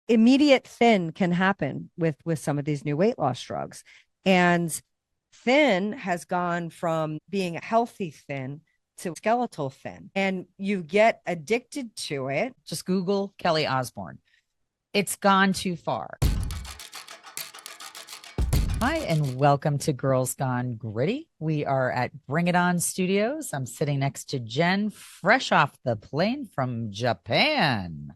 immediate thin can happen with some of these new weight loss drugs. And thin has gone from being a healthy thin to skeletal thin, and you get addicted to it. Just Google Kelly Osbourne. It's gone too far. Hi, and welcome to Girls Gone Gritty. We are at Bring It On Studios. I'm sitting next to Jen, fresh off the plane from Japan.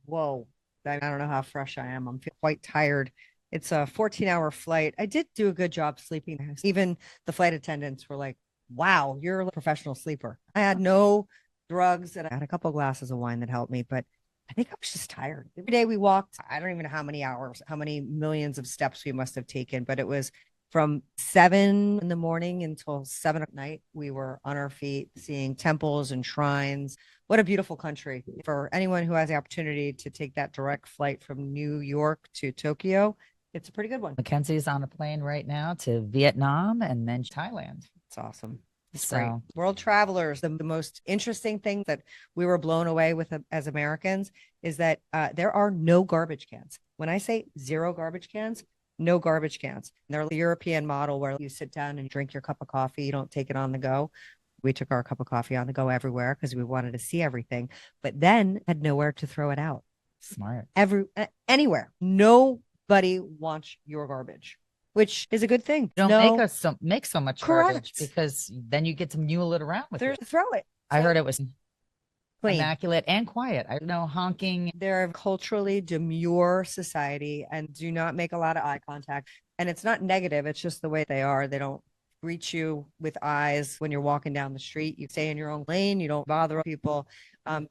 Whoa, I don't know how fresh I am. I'm quite tired. It's a 14-hour flight. I did do a good job sleeping. Even the flight attendants were like, wow, you're a professional sleeper. I had no drugs and I had a couple of glasses of wine that helped me, but I think I was just tired. Every day we walked, I don't even know how many hours, how many millions of steps we must have taken, but it was from 7 in the morning until 7 at night. We were on our feet seeing temples and shrines. What a beautiful country. For anyone who has the opportunity to take that direct flight from New York to Tokyo, it's a pretty good one. Mackenzie's on a plane right now to Vietnam and then Thailand. It's awesome. It's So- great. World travelers, the most interesting thing that we were blown away with as Americans is that there are no garbage cans. When I say zero garbage cans, no garbage cans. They're the European model where you sit down and drink your cup of coffee. You don't take it on the go. We took our cup of coffee on the go everywhere because we wanted to see everything, but then had nowhere to throw it out. Smart. Anywhere. Nobody wants your garbage, which is a good thing. Don't make so much Correct. garbage, because then you get to mule it around with it. Throw it. I heard it was Clean. immaculate and quiet. I know honking. They're a culturally demure society and do not make a lot of eye contact. And it's not negative. It's just the way they are. They don't greet you with eyes when you're walking down the street. You stay in your own lane. You don't bother people.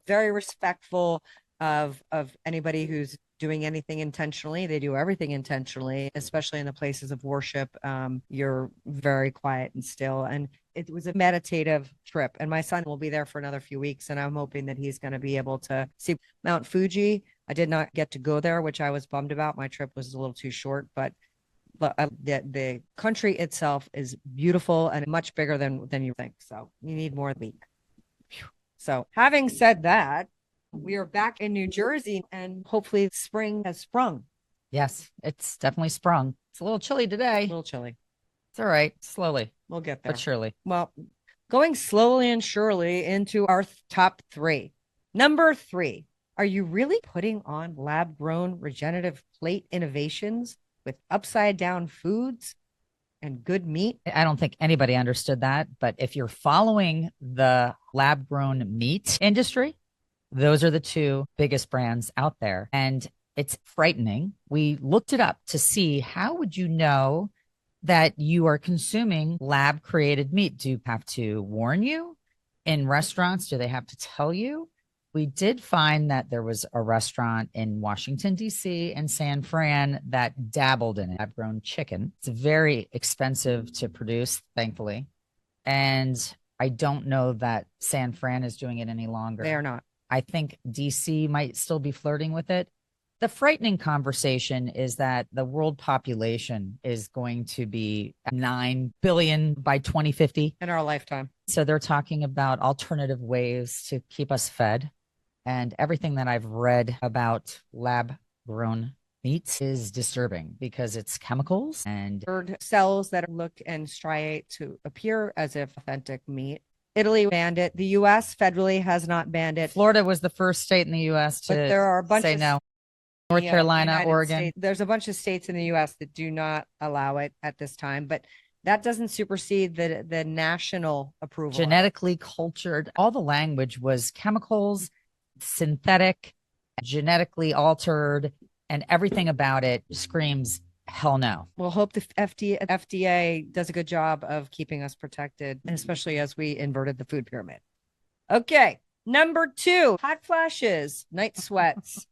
Very respectful of anybody who's doing anything intentionally. They do everything intentionally, especially in the places of worship. You're very quiet and still. And it was a meditative trip. And my son will be there for another few weeks. And I'm hoping that he's going to be able to see Mount Fuji. I did not get to go there, which I was bummed about. My trip was a little too short, but the country itself is beautiful and much bigger than you think. So you need more than a week. So having said that, we are back in New Jersey and hopefully spring has sprung. Yes, it's definitely sprung. It's a little chilly today. A little chilly. It's all right. Slowly, We'll get there. but surely. Well, going slowly and surely into our top 3. Number 3, are you really putting on lab-grown regenerative plate innovations with upside down foods and good meat? I don't think anybody understood that, but if you're following the lab-grown meat industry, those are the 2 biggest brands out there. And it's frightening. We looked it up to see, how would you know that you are consuming lab created meat? Do you have to warn you in restaurants? Do they have to tell you? We did find that there was a restaurant in Washington, D.C. and San Fran that dabbled in it. Lab grown chicken. It's very expensive to produce, thankfully. And I don't know that San Fran is doing it any longer. They are not. I think DC might still be flirting with it. The frightening conversation is that the world population is going to be 9 billion by 2050 in our lifetime. So they're talking about alternative ways to keep us fed. And everything that I've read about lab grown meat is disturbing because it's chemicals and cells that look and striate to appear as if authentic meat. Italy banned it. The U.S. federally has not banned it. Florida was the first state in the U.S. to there are a bunch say of no. North Carolina, United Oregon. States. There's a bunch of states in the U.S. that do not allow it at this time, but that doesn't supersede the national approval. Genetically cultured. All the language was chemicals, synthetic, genetically altered, and everything about it screams hell no. We'll hope the FDA does a good job of keeping us protected, and especially as we inverted the food pyramid. Okay, number 2, hot flashes, night sweats,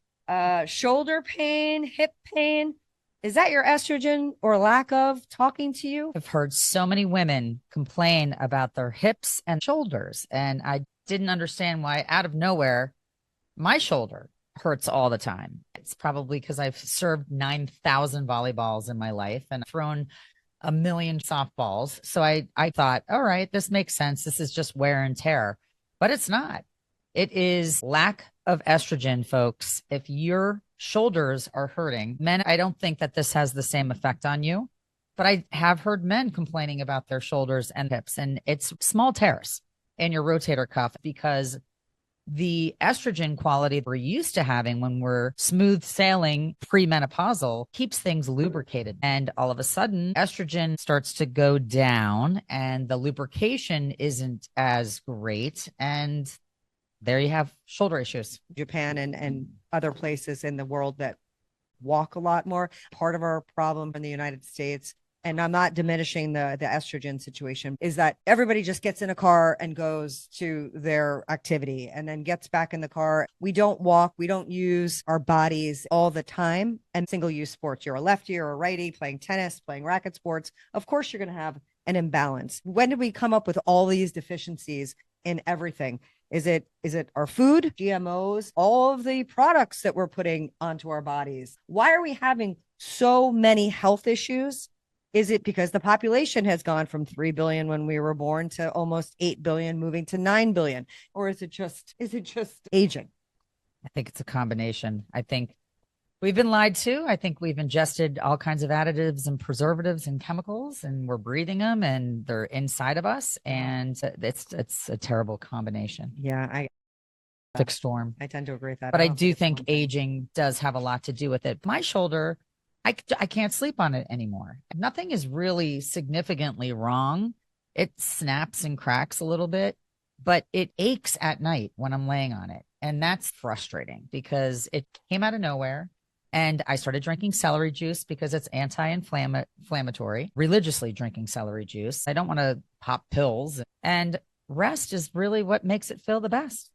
shoulder pain, hip pain. Is that your estrogen or lack of talking to you? I've heard so many women complain about their hips and shoulders, and I didn't understand why out of nowhere my shoulder hurts all the time. It's probably because I've served 9,000 volleyballs in my life and thrown a million softballs. So I thought, all right, this makes sense. This is just wear and tear, but it's not. It is lack of estrogen, folks. If your shoulders are hurting, men, I don't think that this has the same effect on you, but I have heard men complaining about their shoulders and hips, and it's small tears in your rotator cuff because the estrogen quality we're used to having when we're smooth sailing premenopausal keeps things lubricated. And all of a sudden, estrogen starts to go down and the lubrication isn't as great. And there you have shoulder issues. Japan and other places in the world that walk a lot more. Part of our problem in the United States, and I'm not diminishing the estrogen situation, is that everybody just gets in a car and goes to their activity and then gets back in the car. We don't walk, we don't use our bodies all the time. And single use sports, you're a lefty or a righty playing tennis, playing racket sports. Of course, you're going to have an imbalance. When did we come up with all these deficiencies in everything? Is it our food, GMOs, all of the products that we're putting onto our bodies? Why are we having so many health issues? Is it because the population has gone from 3 billion when we were born to almost 8 billion, moving to 9 billion? Or is it just aging? I think it's a combination. I think we've been lied to. I think we've ingested all kinds of additives and preservatives and chemicals, and we're breathing them, and they're inside of us. And it's a terrible combination. Yeah, Perfect storm. I tend to agree with that. But I do think aging does have a lot to do with it. My shoulder, I can't sleep on it anymore. Nothing is really significantly wrong. It snaps and cracks a little bit, but it aches at night when I'm laying on it. And that's frustrating because it came out of nowhere. And I started drinking celery juice because it's anti-inflammatory, religiously drinking celery juice. I don't want to pop pills. And rest is really what makes it feel the best.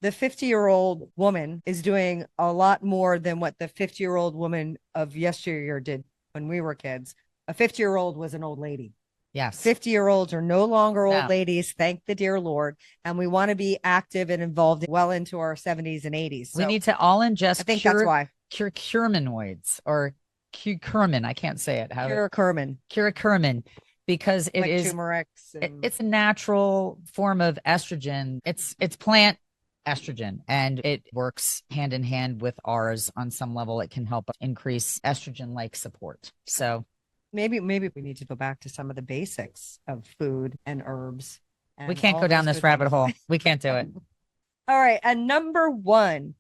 The 50-year-old woman is doing a lot more than what the 50-year-old woman of yesteryear did when we were kids. A 50-year-old was an old lady. Yes. 50-year-olds are no longer old ladies, thank the dear Lord. And we want to be active and involved well into our 70s and 80s. So we need to all ingest I think that's why. Curcuminoids or curcumin. I can't say it. Curcumin. Because it like is turmeric. It's a natural form of estrogen. It's plant estrogen, and it works hand in hand with ours on some level. It can help increase estrogen-like support. So maybe we need to go back to some of the basics of food and herbs. And we can't go down this rabbit hole. We can't do it. All right. And number one,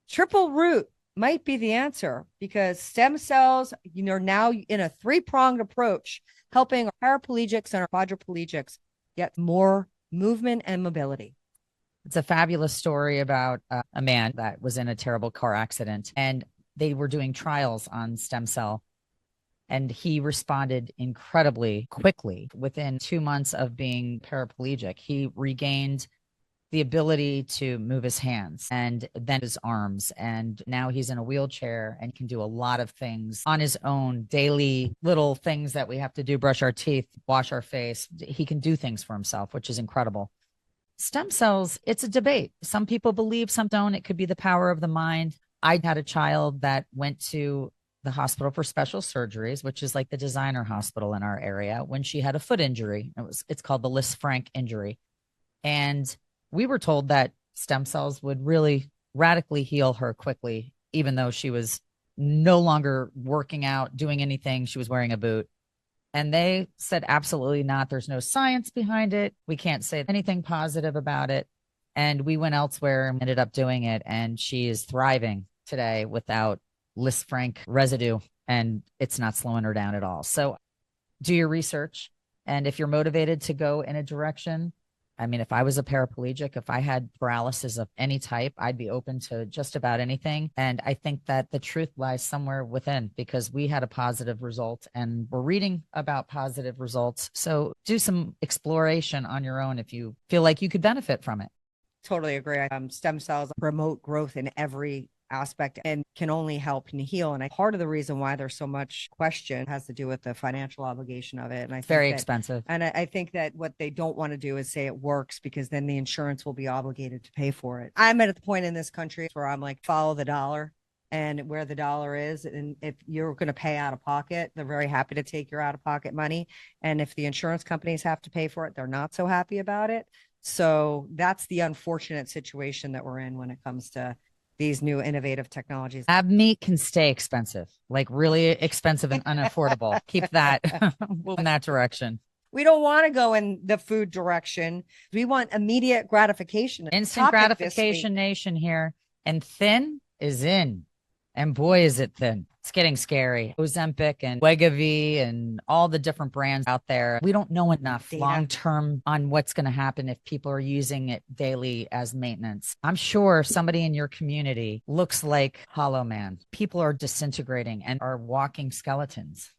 triple root might be the answer because stem cells, now in a three-pronged approach, helping our paraplegics and our quadriplegics get more movement and mobility. It's a fabulous story about a man that was in a terrible car accident, and they were doing trials on stem cell, and he responded incredibly quickly. Within 2 months of being paraplegic, he regained the ability to move his hands and then his arms. And now he's in a wheelchair and can do a lot of things on his own, daily little things that we have to do, brush our teeth, wash our face. He can do things for himself, which is incredible. Stem cells, it's a debate. Some people believe, some don't. It could be the power of the mind. I had a child that went to the hospital for special surgeries, which is like the designer hospital in our area, when she had a foot injury. It's called the Lisfranc injury. And we were told that stem cells would really radically heal her quickly, even though she was no longer working out, doing anything. She was wearing a boot. And they said, absolutely not. There's no science behind it. We can't say anything positive about it. And we went elsewhere and ended up doing it. And she is thriving today without Lisfranc residue, and it's not slowing her down at all. So do your research. And if you're motivated to go in a direction, I mean, if I was a paraplegic, if I had paralysis of any type, I'd be open to just about anything. And I think that the truth lies somewhere within, because we had a positive result and we're reading about positive results. So do some exploration on your own if you feel like you could benefit from it. Totally agree. Stem cells promote growth in every aspect and can only help and heal. And part of the reason why there's so much question has to do with the financial obligation of it. And I think very expensive. And I think that what they don't want to do is say it works, because then the insurance will be obligated to pay for it. I'm at the point in this country where I'm like, follow the dollar and where the dollar is. And if you're going to pay out of pocket, they're very happy to take your out of pocket money. And if the insurance companies have to pay for it, they're not so happy about it. So that's the unfortunate situation that we're in when it comes to these new innovative technologies. Lab meat can stay expensive, like really expensive and unaffordable. Keep that in that direction. We don't want to go in the food direction. We want immediate gratification. Instant Topic this gratification week. nation here. And thin is in. And boy, is it thin. It's getting scary. Ozempic and Wegovy and all the different brands out there. We don't know enough long term on what's going to happen if people are using it daily as maintenance. I'm sure somebody in your community looks like Hollow Man. People are disintegrating and are walking skeletons.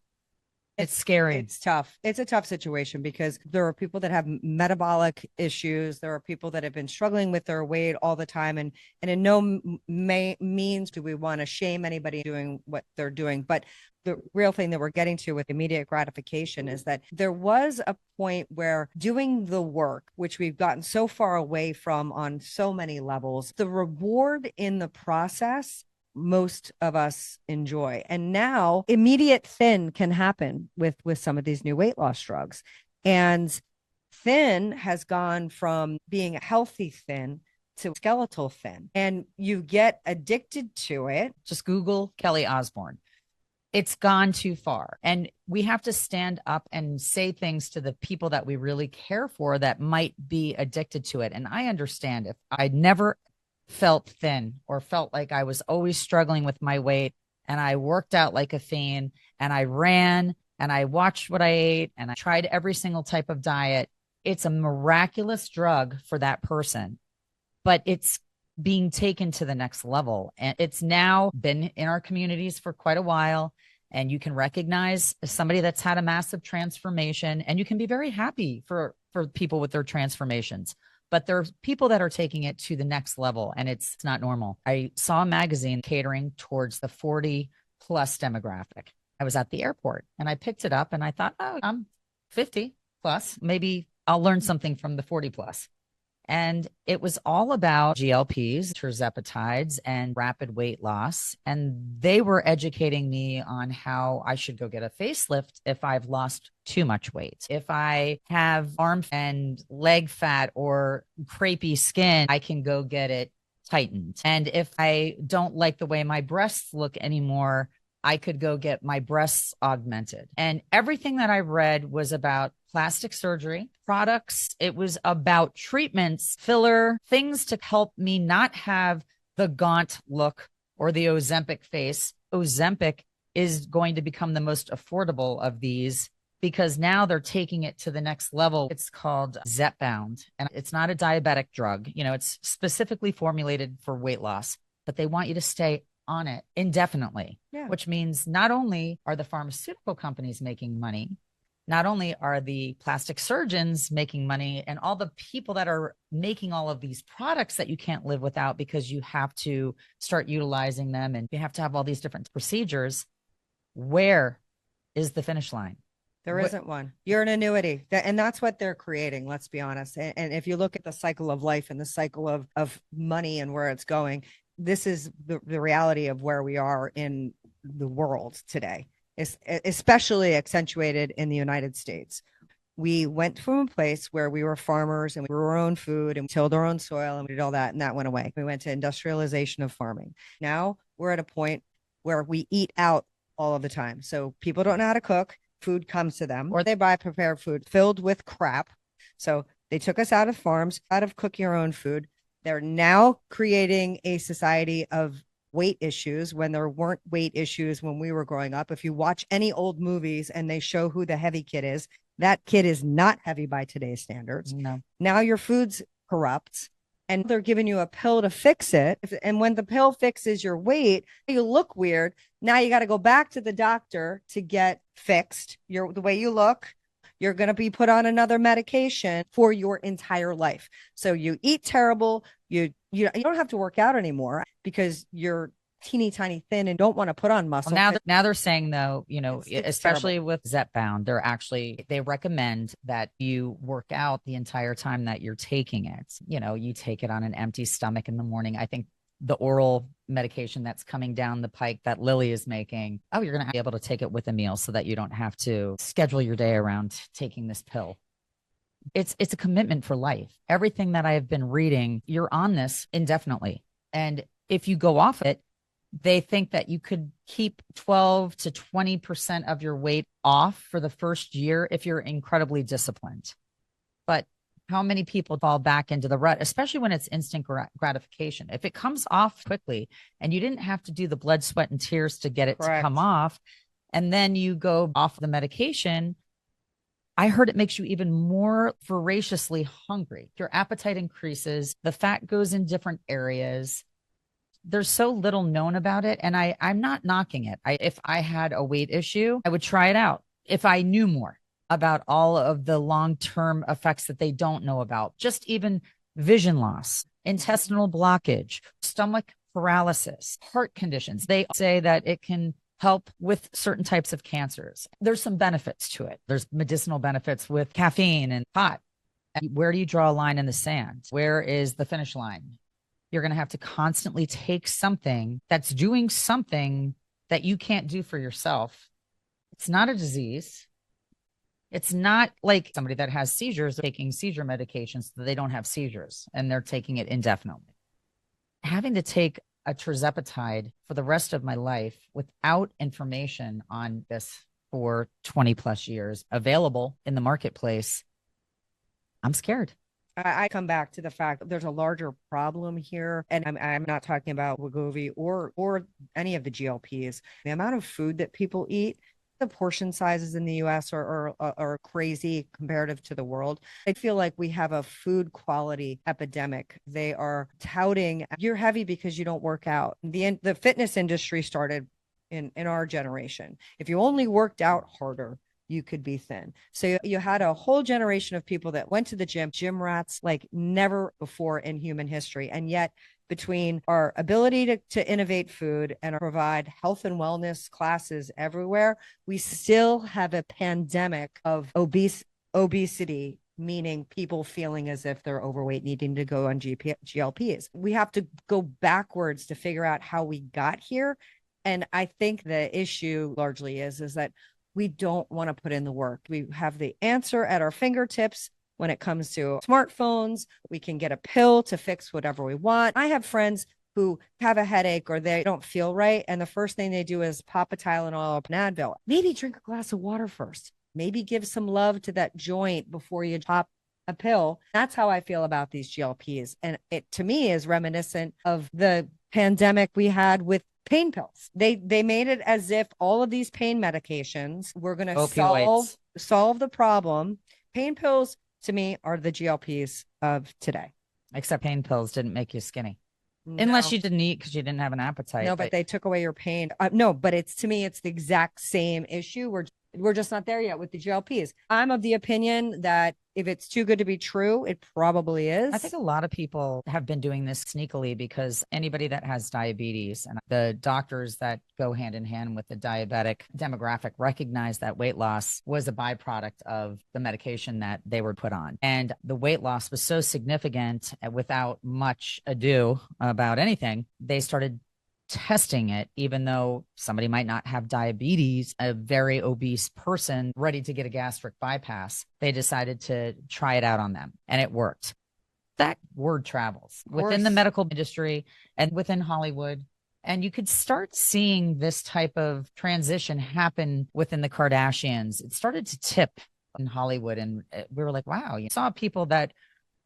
It's scary. It's tough. It's a tough situation because there are people that have metabolic issues. There are people that have been struggling with their weight all the time. And in no means do we want to shame anybody doing what they're doing. But the real thing that we're getting to with immediate gratification is that there was a point where doing the work, which we've gotten so far away from on so many levels, the reward in the process most of us enjoy. And now immediate thin can happen with some of these new weight loss drugs. And thin has gone from being a healthy thin to skeletal thin, and you get addicted to it. Just Google Kelly Osbourne. It's gone too far. And we have to stand up and say things to the people that we really care for that might be addicted to it. And I understand if I never felt thin or felt like I was always struggling with my weight and I worked out like a fiend and I ran and I watched what I ate and I tried every single type of diet, it's a miraculous drug for that person, but it's being taken to the next level. And it's now been in our communities for quite a while. And you can recognize somebody that's had a massive transformation, and you can be very happy for people with their transformations. But there's people that are taking it to the next level, and it's not normal. I saw a magazine catering towards the 40 plus demographic. I was at the airport and I picked it up and I thought, oh, I'm 50 plus. Maybe I'll learn something from the 40 plus. And it was all about GLPs, tirzepatides, and rapid weight loss. And they were educating me on how I should go get a facelift if I've lost too much weight. If I have arm and leg fat or crepey skin, I can go get it tightened. And if I don't like the way my breasts look anymore, I could go get my breasts augmented. And everything that I read was about plastic surgery, products. It was about treatments, filler, things to help me not have the gaunt look or the Ozempic face. Ozempic is going to become the most affordable of these because now they're taking it to the next level. It's called Zepbound, and it's not a diabetic drug. You know, it's specifically formulated for weight loss, but they want you to stay on it indefinitely, which means not only are the pharmaceutical companies making money, not only are the plastic surgeons making money and all the people that are making all of these products that you can't live without because you have to start utilizing them and you have to have all these different procedures. Where is the finish line? There isn't one. You're an annuity. And that's what they're creating, let's be honest. And if you look at the cycle of life and the cycle of money and where it's going, this is the reality of where we are in the world today. It's especially accentuated in the United States. We went from a place where we were farmers and we grew our own food and we tilled our own soil and we did all that, and that went away. We went to industrialization of farming. Now we're at a point where we eat out all of the time. So people don't know how to cook. Food comes to them, or they buy prepared food filled with crap. So they took us out of farms, out of cooking our own food. They're now creating a society of weight issues when there weren't weight issues when we were growing up. If you watch any old movies and they show who the heavy kid is, that kid is not heavy by today's standards. No. Now your food's corrupt and they're giving you a pill to fix it. And when the pill fixes your weight, you look weird. Now you got to go back to the doctor to get fixed. The way you look, you're going to be put on another medication for your entire life. So you eat terrible. You don't have to work out anymore because you're teeny tiny thin and don't want to put on muscle. Well, now they're saying though, you know, it's especially terrible. With Zepbound, they recommend that you work out the entire time that you're taking it. You know, you take it on an empty stomach in the morning. I think the oral medication that's coming down the pike that Lilly is making, you're going to be able to take it with a meal so that you don't have to schedule your day around taking this pill. It's a commitment for life. Everything that I have been reading, you're on this indefinitely. And if you go off it, they think that you could keep 12 to 20% of your weight off for the first year if you're incredibly disciplined. But how many people fall back into the rut, especially when it's instant gratification? If it comes off quickly and you didn't have to do the blood, sweat, and tears to get it to come off, and then you go off the medication, I heard it makes you even more voraciously hungry. Your appetite increases, the fat goes in different areas. There's so little known about it. And I'm not knocking it. If I had a weight issue, I would try it out. If I knew more about all of the long-term effects that they don't know about, just even vision loss, intestinal blockage, stomach paralysis, heart conditions. They say that it can help with certain types of cancers. There's some benefits to it. There's medicinal benefits with caffeine and pot. Where do you draw a line in the sand? Where is the finish line? You're going to have to constantly take something that's doing something that you can't do for yourself. It's not a disease. It's not like somebody that has seizures taking seizure medications so that they don't have seizures and they're taking it indefinitely. Having to take a tirzepatide for the rest of my life without information on this for 20 plus years available in the marketplace, I'm scared. I come back to the fact that there's a larger problem here, and I'm not talking about Wegovy or any of the GLPs. The amount of food that people eat, the portion sizes in the US are crazy comparative to the world. I feel like we have a food quality epidemic. They are touting you're heavy because you don't work out. The fitness industry started in our generation. If you only worked out harder, you could be thin. So you had a whole generation of people that went to the gym rats like never before in human history. And yet between our ability to innovate food and provide health and wellness classes everywhere, we still have a pandemic of obesity, meaning people feeling as if they're overweight, needing to go on GLPs. We have to go backwards to figure out how we got here. And I think the issue largely is that we don't want to put in the work. We have the answer at our fingertips. When it comes to smartphones, we can get a pill to fix whatever we want. I have friends who have a headache or they don't feel right, and the first thing they do is pop a Tylenol or an Advil. Maybe drink a glass of water first. Maybe give some love to that joint before you pop a pill. That's how I feel about these GLPs. And it, to me, is reminiscent of the pandemic we had with pain pills. They made it as if all of these pain medications were going to solve the problem. Pain pills, to me, are the GLPs of today. Except pain pills didn't make you skinny. No. Unless you didn't eat because you didn't have an appetite. No, but they took away your pain. No, but to me, it's the exact same issue. We're just not there yet with the GLPs. I'm of the opinion that if it's too good to be true, it probably is. I think a lot of people have been doing this sneakily because anybody that has diabetes and the doctors that go hand in hand with the diabetic demographic recognize that weight loss was a byproduct of the medication that they were put on. And the weight loss was so significant without much ado about anything, they started testing it, even though somebody might not have diabetes, a very obese person ready to get a gastric bypass, they decided to try it out on them and it worked. That word travels within the medical industry and within Hollywood. And you could start seeing this type of transition happen within the Kardashians. It started to tip in Hollywood. And we were like, wow, you saw people that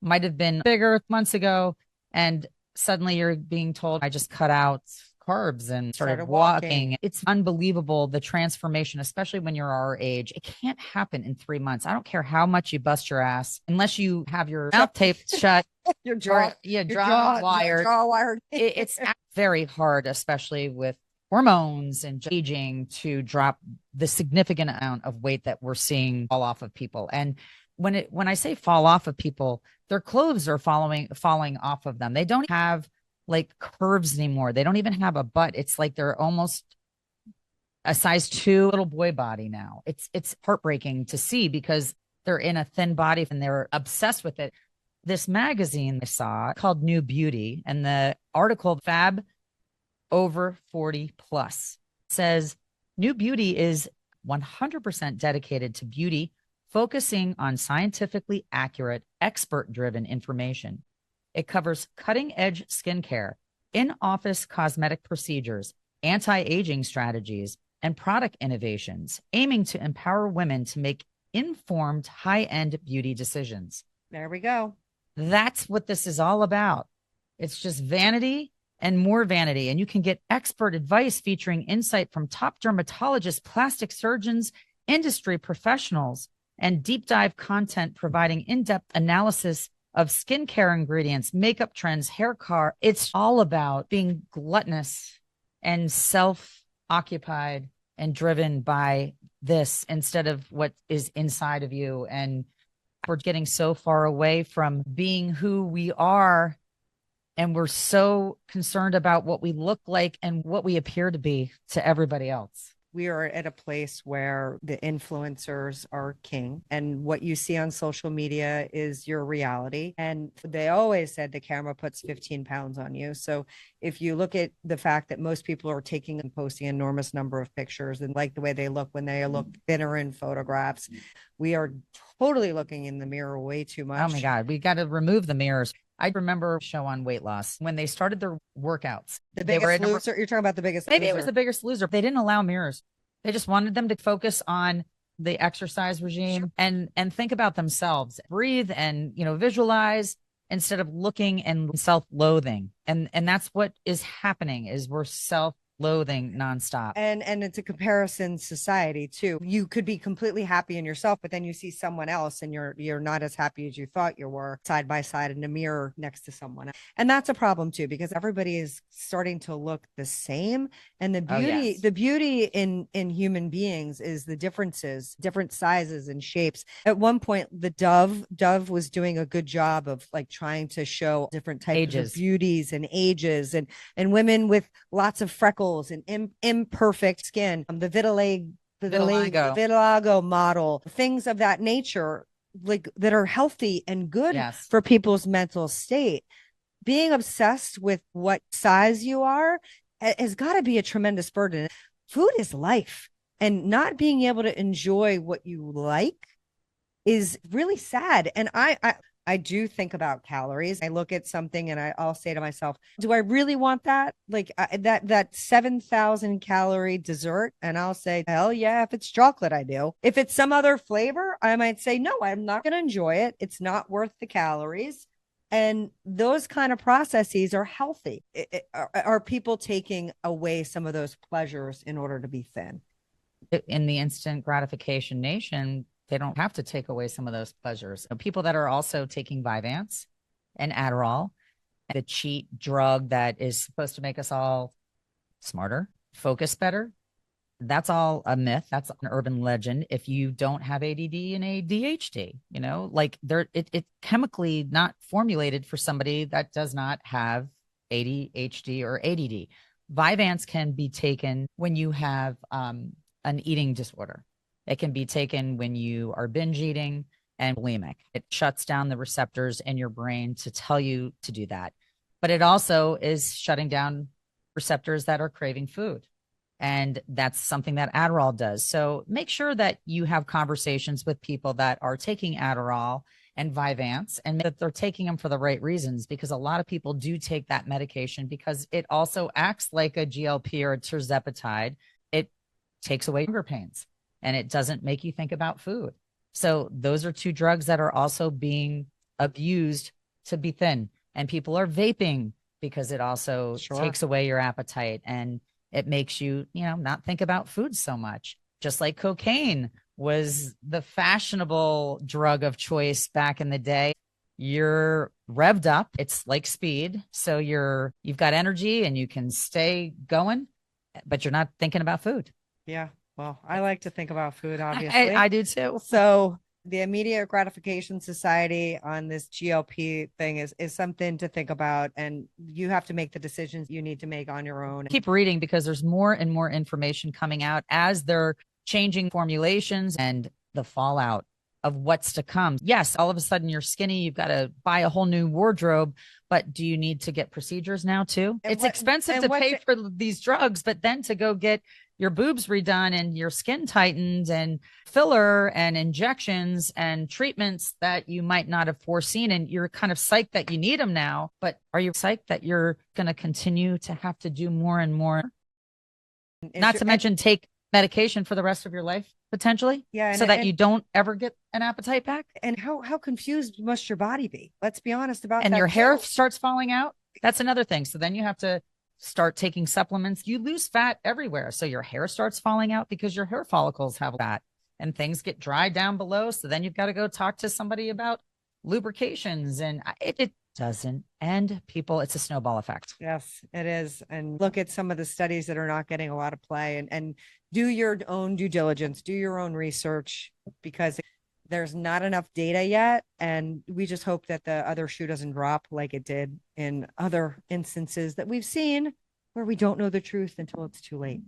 might have been bigger months ago. And suddenly you're being told, I just cut out carbs and started walking. It's unbelievable, the transformation, especially when you're our age. It can't happen in 3 months. I don't care how much you bust your ass, unless you have your mouth taped shut, your jaw wired. It's very hard, especially with hormones and aging, to drop the significant amount of weight that we're seeing fall off of people. And when I say fall off of people, their clothes are falling off of them. They don't have like curves anymore. They don't even have a butt. It's like they're almost a size 2 little boy body now. It's heartbreaking to see because they're in a thin body and they're obsessed with it. This magazine I saw called New Beauty, and the article Fab Over 40 Plus says New Beauty is 100% dedicated to beauty focusing on scientifically accurate, expert-driven information. It covers cutting-edge skincare, in-office cosmetic procedures, anti-aging strategies, and product innovations, aiming to empower women to make informed, high-end beauty decisions. There we go. That's what this is all about. It's just vanity and more vanity. And you can get expert advice featuring insight from top dermatologists, plastic surgeons, industry professionals, and deep dive content providing in-depth analysis of skincare ingredients, makeup trends, hair care. It's all about being gluttonous and self-occupied and driven by this instead of what is inside of you. And we're getting so far away from being who we are. And we're so concerned about what we look like and what we appear to be to everybody else. We are at a place where the influencers are king, and what you see on social media is your reality. And they always said the camera puts 15 pounds on you. So if you look at the fact that most people are taking and posting an enormous number of pictures and like the way they look when they look thinner in photographs, we are totally looking in the mirror way too much. Oh my God, we got to remove the mirrors. I remember a show on weight loss when they started their workouts. The Biggest Loser? You're talking about The Biggest Maybe Loser. It was The Biggest Loser. They didn't allow mirrors. They just wanted them to focus on the exercise regime and think about themselves, breathe and, visualize instead of looking and self-loathing. And that's what is happening is we're self-loathing nonstop. And it's a comparison society too. You could be completely happy in yourself, but then you see someone else and you're not as happy as you thought you were side by side in a mirror next to someone. And that's a problem too, because everybody is starting to look the same. And the beauty in human beings is the differences, different sizes and shapes. At one point, the Dove was doing a good job of like trying to show different types of beauties and ages and women with lots of freckles and imperfect skin. The vitiligo model, things of that nature, like that are healthy and good for people's mental state. Being obsessed with what size you are has got to be a tremendous burden. Food is life, and not being able to enjoy what you like is really sad. And I do think about calories. I look at something and I'll say to myself, do I really want that? Like that 7,000 calorie dessert? And I'll say, hell yeah, if it's chocolate, I do. If it's some other flavor, I might say, no, I'm not going to enjoy it. It's not worth the calories. And those kind of processes are healthy. Are people taking away some of those pleasures in order to be thin? In the instant gratification nation, they don't have to take away some of those pleasures. People that are also taking Vyvanse and Adderall, the cheat drug that is supposed to make us all smarter, focus better, that's all a myth. That's an urban legend. If you don't have ADD and ADHD, like it's chemically not formulated for somebody that does not have ADHD or ADD. Vyvanse can be taken when you have an eating disorder. It can be taken when you are binge eating and bulimic. It shuts down the receptors in your brain to tell you to do that. But it also is shutting down receptors that are craving food. And that's something that Adderall does. So make sure that you have conversations with people that are taking Adderall and Vyvanse and that they're taking them for the right reasons, because a lot of people do take that medication because it also acts like a GLP or a tirzepatide. It takes away hunger pains and it doesn't make you think about food. So those are two drugs that are also being abused to be thin. And people are vaping because it also takes away your appetite and it makes you, not think about food so much. Just like cocaine was the fashionable drug of choice back in the day. You're revved up. It's like speed. So you've got energy and you can stay going, but you're not thinking about food. Yeah. Well, I like to think about food, obviously. I do too. So the immediate gratification society on this GLP thing is something to think about. And you have to make the decisions you need to make on your own. Keep reading because there's more and more information coming out as they're changing formulations and the fallout of what's to come. Yes, all of a sudden you're skinny. You've got to buy a whole new wardrobe. But do you need to get procedures now too? It's expensive to pay for these drugs, but then to go get your boobs redone and your skin tightened and filler and injections and treatments that you might not have foreseen. And you're kind of psyched that you need them now. But are you psyched that you're going to continue to have to do more and more? Not to mention take medication for the rest of your life, potentially. Yeah. So that you don't ever get an appetite back. And how confused must your body be? Let's be honest about that. And your hair starts falling out. That's another thing. So then you have to start taking supplements. You lose fat everywhere. So your hair starts falling out because your hair follicles have fat and things get dry down below. So then you've got to go talk to somebody about lubrications, and it doesn't end, people. It's a snowball effect. Yes, it is. And look at some of the studies that are not getting a lot of play, and do your own due diligence, do your own research, because there's not enough data yet. And we just hope that the other shoe doesn't drop like it did in other instances that we've seen where we don't know the truth until it's too late.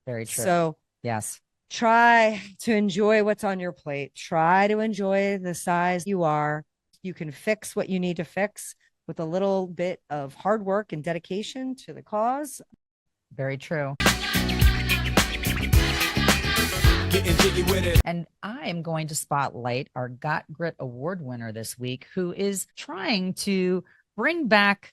Very true. So yes, try to enjoy what's on your plate. Try to enjoy the size you are. You can fix what you need to fix with a little bit of hard work and dedication to the cause. Very true. And I am going to spotlight our Got Grit Award winner this week, who is trying to bring back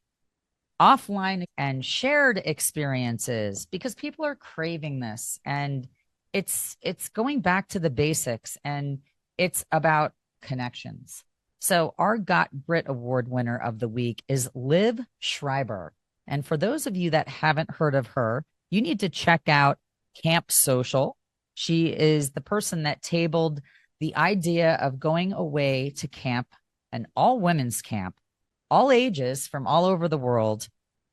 offline and shared experiences because people are craving this, and it's going back to the basics, and it's about connections. So our Got Grit Award winner of the week is Liv Schreiber. And for those of you that haven't heard of her, you need to check out Camp Social. She is the person that tabled the idea of going away to camp, an all women's camp, all ages from all over the world,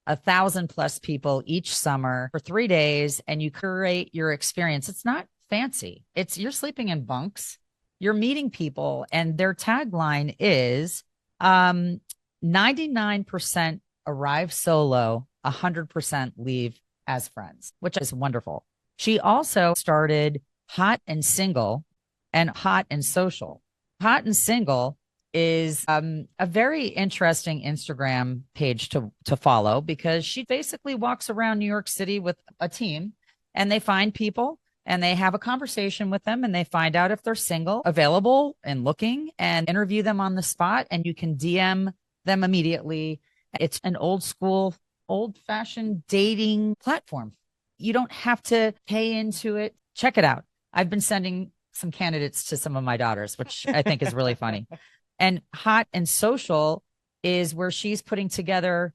1,000+ people each summer for 3 days, and you curate your experience. It's not fancy. You're sleeping in bunks. You're meeting people, and their tagline is 99% arrive solo, 100% leave as friends, which is wonderful. She also started Hot and Single and Hot and Social. Hot and Single is a very interesting Instagram page to follow, because she basically walks around New York City with a team, and they find people and they have a conversation with them, and they find out if they're single, available and looking, and interview them on the spot. And you can DM them immediately. It's an old school, old fashioned dating platform. You don't have to pay into it. Check it out. I've been sending some candidates to some of my daughters, which I think is really funny. And Hot and Social is where she's putting together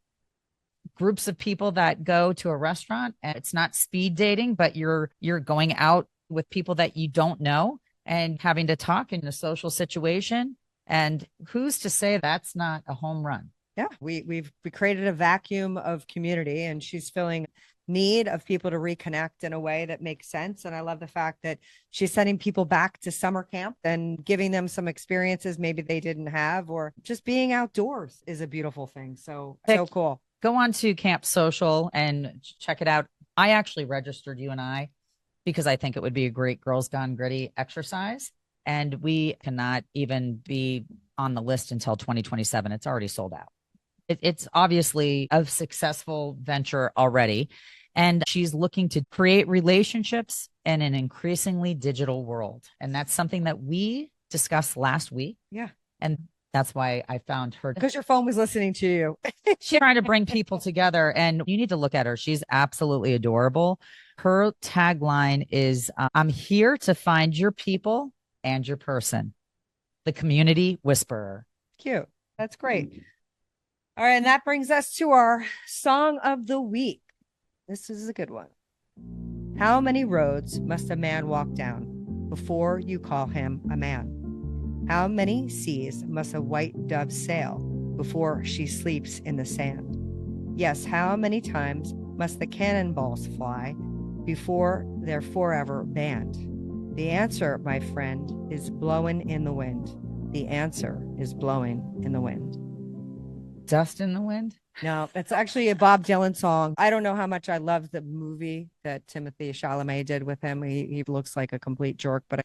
groups of people that go to a restaurant, and it's not speed dating, but you're going out with people that you don't know and having to talk in a social situation. And who's to say that's not a home run? Yeah, we created a vacuum of community, and she's filling need of people to reconnect in a way that makes sense. And I love the fact that she's sending people back to summer camp and giving them some experiences maybe they didn't have, or just being outdoors is a beautiful thing. So cool. Go on to Camp Social and check it out. I actually registered you and I because I think it would be a great Girls Gone Gritty exercise. And we cannot even be on the list until 2027. It's already sold out. It's obviously a successful venture already. And she's looking to create relationships in an increasingly digital world. And that's something that we discussed last week. Yeah. And that's why I found her. Because your phone was listening to you. She's trying to bring people together, and you need to look at her. She's absolutely adorable. Her tagline is, I'm here to find your people and your person. The community whisperer. Cute. That's great. All right. And that brings us to our song of the week. This is a good one. How many roads must a man walk down before you call him a man? How many seas must a white dove sail before she sleeps in the sand? Yes, how many times must the cannonballs fly before they're forever banned? The answer, my friend, is blowing in the wind. The answer is blowing in the wind. Dust in the wind? No, that's actually a Bob Dylan song. I don't know how much I love the movie that Timothy Chalamet did with him. He looks like a complete jerk, but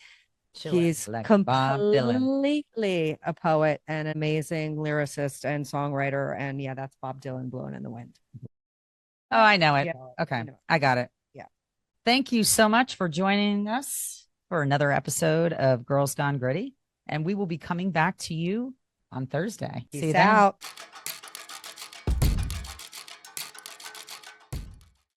he's like completely a poet and amazing lyricist and songwriter. And yeah, that's Bob Dylan, Blowing in the Wind. Oh, I know it. Yeah, okay. I know. I got it. Yeah. Thank you so much for joining us for another episode of Girls Gone Gritty. And we will be coming back to you on Thursday. See you Peace then. out.